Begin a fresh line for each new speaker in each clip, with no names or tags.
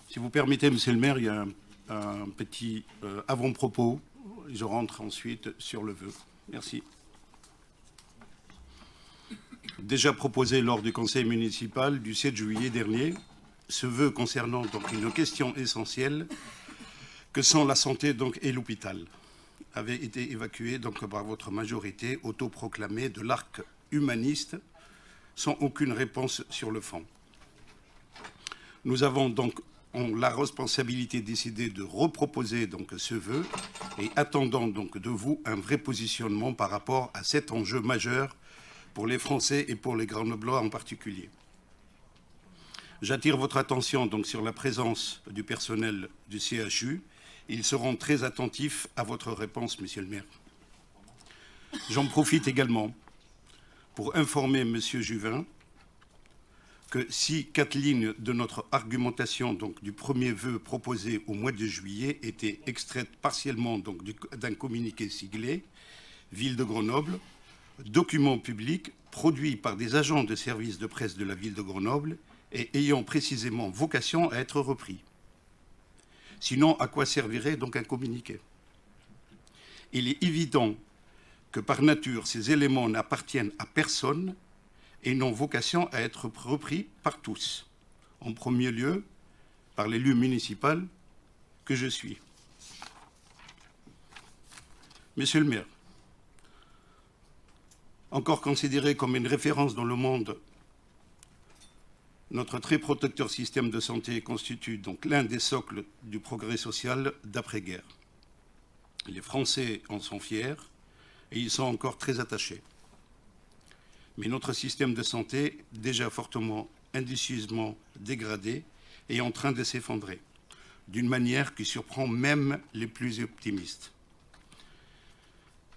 Si vous permettez, monsieur le maire, il y a un petit avant-propos. Je rentre ensuite sur le vœu. Merci. Déjà proposé lors du conseil municipal du 7 juillet dernier, ce vœu concernant donc une question essentielle que sont la santé donc, et l'hôpital avait été évacué donc, par votre majorité autoproclamée de l'arc humaniste sans aucune réponse sur le fond. Nous avons donc la responsabilité décidé de reproposer donc ce vœu et attendant donc de vous un vrai positionnement par rapport à cet enjeu majeur pour les Français et pour les Grenoblois en particulier. J'attire votre attention donc sur la présence du personnel du CHU. Ils seront très attentifs à votre réponse, monsieur le maire. J'en profite également pour informer monsieur Juvin que si 4 lignes de notre argumentation donc, du premier vœu proposé au mois de juillet étaient extraites partiellement d'un communiqué siglé, Ville de Grenoble, document public produit par des agents de service de presse de la Ville de Grenoble et ayant précisément vocation à être repris. Sinon, à quoi servirait donc un communiqué? Il est évident que par nature, ces éléments n'appartiennent à personne et n'ont vocation à être repris par tous. En premier lieu, par l'élu municipal que je suis. Monsieur le maire, encore considéré comme une référence dans le monde, notre très protecteur système de santé constitue donc l'un des socles du progrès social d'après-guerre. Les Français en sont fiers et ils sont encore très attachés. Mais notre système de santé, déjà fortement, indécieusement dégradé, est en train de s'effondrer, d'une manière qui surprend même les plus optimistes.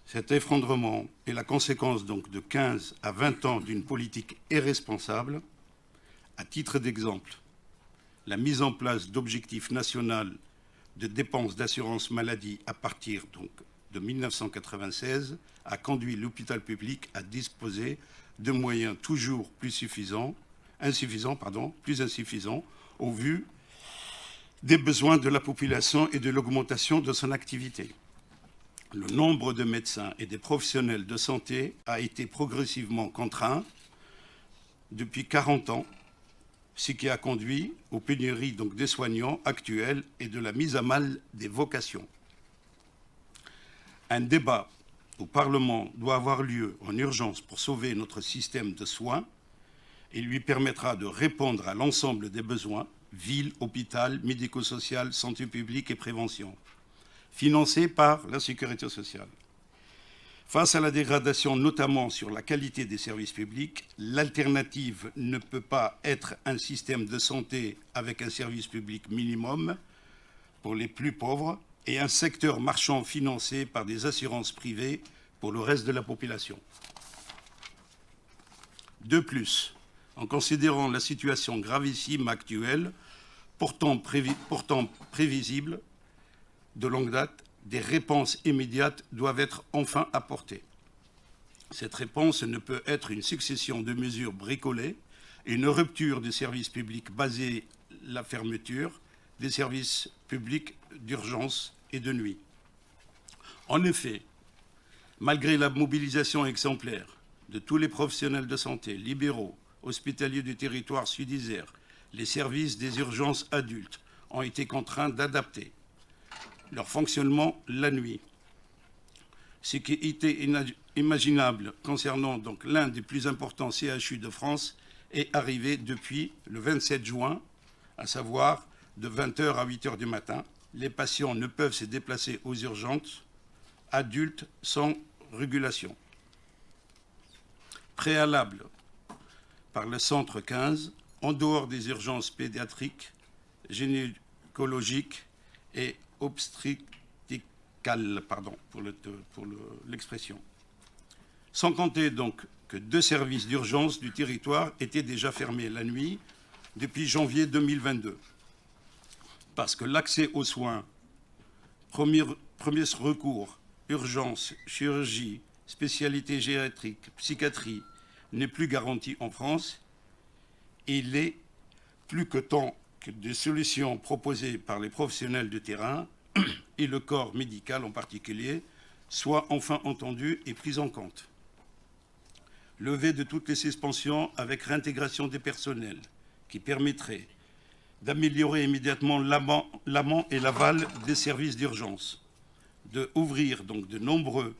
Cet effondrement est la conséquence donc de 15 à 20 ans d'une politique irresponsable. À titre d'exemple, la mise en place d'objectifs nationaux de dépenses d'assurance maladie à partir donc, de 1996 a conduit l'hôpital public à disposer de moyens toujours plus insuffisants au vu des besoins de la population et de l'augmentation de son activité. Le nombre de médecins et des professionnels de santé a été progressivement contraint depuis 40 ans, ce qui a conduit aux pénuries donc, des soignants actuels et de la mise à mal des vocations. Un débat au Parlement doit avoir lieu en urgence pour sauver notre système de soins et lui permettra de répondre à l'ensemble des besoins, ville, hôpital, médico-social, santé publique et prévention, financés par la sécurité sociale. Face à la dégradation, notamment sur la qualité des services publics, l'alternative ne peut pas être un système de santé avec un service public minimum pour les plus pauvres et un secteur marchand financé par des assurances privées pour le reste de la population. De plus, en considérant la situation gravissime actuelle, pourtant prévisible de longue date, des réponses immédiates doivent être enfin apportées. Cette réponse ne peut être une succession de mesures bricolées, une rupture des services publics basée la fermeture des services publics d'urgence et de nuit. En effet, malgré la mobilisation exemplaire de tous les professionnels de santé, libéraux, hospitaliers du territoire sud-Isère, les services des urgences adultes ont été contraints d'adapter leur fonctionnement la nuit. Ce qui était imaginable concernant donc l'un des plus importants CHU de France est arrivé depuis le 27 juin, à savoir de 20h à 8h du matin. Les patients ne peuvent se déplacer aux urgences adultes sans régulation. Préalable par le centre 15, en dehors des urgences pédiatriques, gynécologiques et obstétricales, pour l'expression. Sans compter donc que 2 services d'urgence du territoire étaient déjà fermés la nuit depuis janvier 2022. Parce que l'accès aux soins, premier recours, urgence, chirurgie, spécialité gériatrique, psychiatrie, n'est plus garanti en France, il est plus que temps que des solutions proposées par les professionnels de terrain et le corps médical en particulier soient enfin entendues et prises en compte. Levée de toutes les suspensions avec réintégration des personnels qui permettrait d'améliorer immédiatement l'amont et l'aval des services d'urgence, d'ouvrir donc de nombreux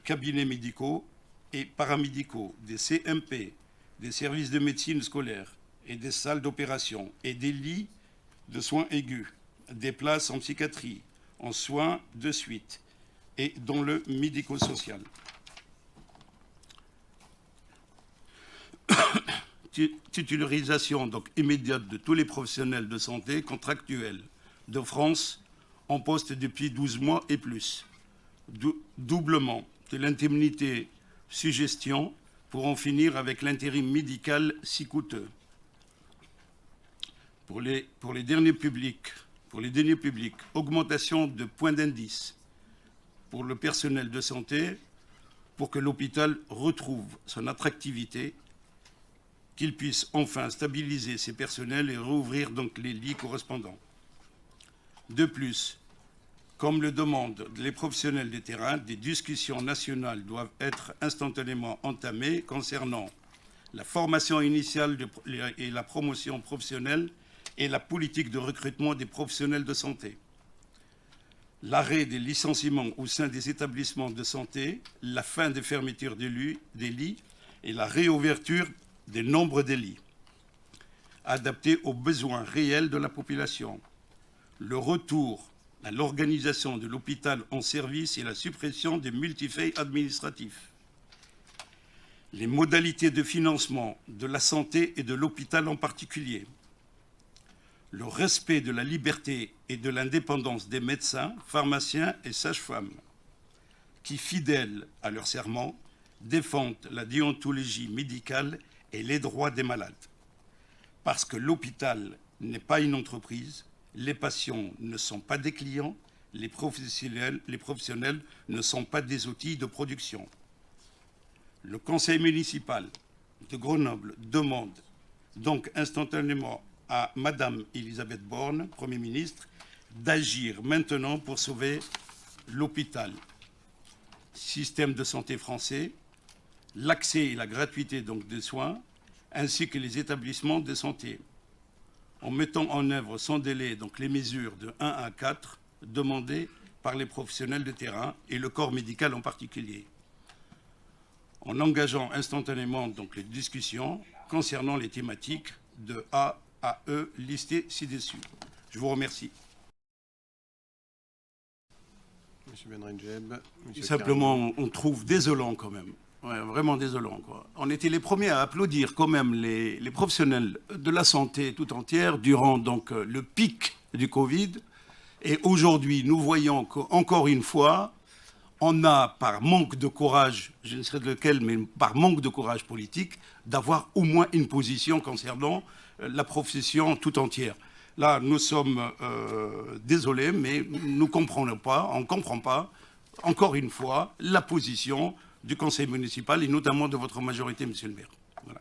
cabinets médicaux et paramédicaux, des CMP, des services de médecine scolaire et des salles d'opération et des lits de soins aigus, des places en psychiatrie, en soins de suite et dans le médico-social. Titularisation donc immédiate de tous les professionnels de santé contractuels de France en poste depuis 12 mois et plus. Doublement de l'indemnité suggestion pour en finir avec l'intérim médical si coûteux. Pour les derniers publics, augmentation de points d'indice pour le personnel de santé pour que l'hôpital retrouve son attractivité, qu'il puisse enfin stabiliser ses personnels et rouvrir donc les lits correspondants. De plus, comme le demandent les professionnels des terrains, des discussions nationales doivent être instantanément entamées concernant la formation initiale et la promotion professionnelle et la politique de recrutement des professionnels de santé. L'arrêt des licenciements au sein des établissements de santé, la fin des fermetures des lits et la réouverture des nombres de lits, adaptés aux besoins réels de la population. Le retour à l'organisation de l'hôpital en service et la suppression des multifeuilles administratifs. Les modalités de financement de la santé et de l'hôpital en particulier. Le respect de la liberté et de l'indépendance des médecins, pharmaciens et sages-femmes, qui, fidèles à leur serment, défendent la déontologie médicale et les droits des malades. Parce que l'hôpital n'est pas une entreprise, les patients ne sont pas des clients, les professionnels ne sont pas des outils de production. Le conseil municipal de Grenoble demande donc instantanément à Madame Elisabeth Borne, Premier ministre, d'agir maintenant pour sauver l'hôpital, système de santé français, l'accès et la gratuité donc des soins, ainsi que les établissements de santé, en mettant en œuvre sans délai donc les mesures de 1 à 4 demandées par les professionnels de terrain et le corps médical en particulier, en engageant instantanément donc les discussions concernant les thématiques de A à E listées ci-dessus. Je vous remercie.
Monsieur Benredjeb.
Simplement, on trouve désolant quand même. Ouais, vraiment désolant, quoi. On était les premiers à applaudir quand même les professionnels de la santé tout entière durant donc le pic du Covid. Et aujourd'hui, nous voyons qu'encore une fois, on a, par manque de courage, je ne sais de lequel, mais par manque de courage politique, d'avoir au moins une position concernant la profession tout entière. Là, nous sommes désolés, mais nous ne comprenons pas, on ne comprend pas, encore une fois, la position du conseil municipal et notamment de votre majorité, monsieur le maire. Voilà.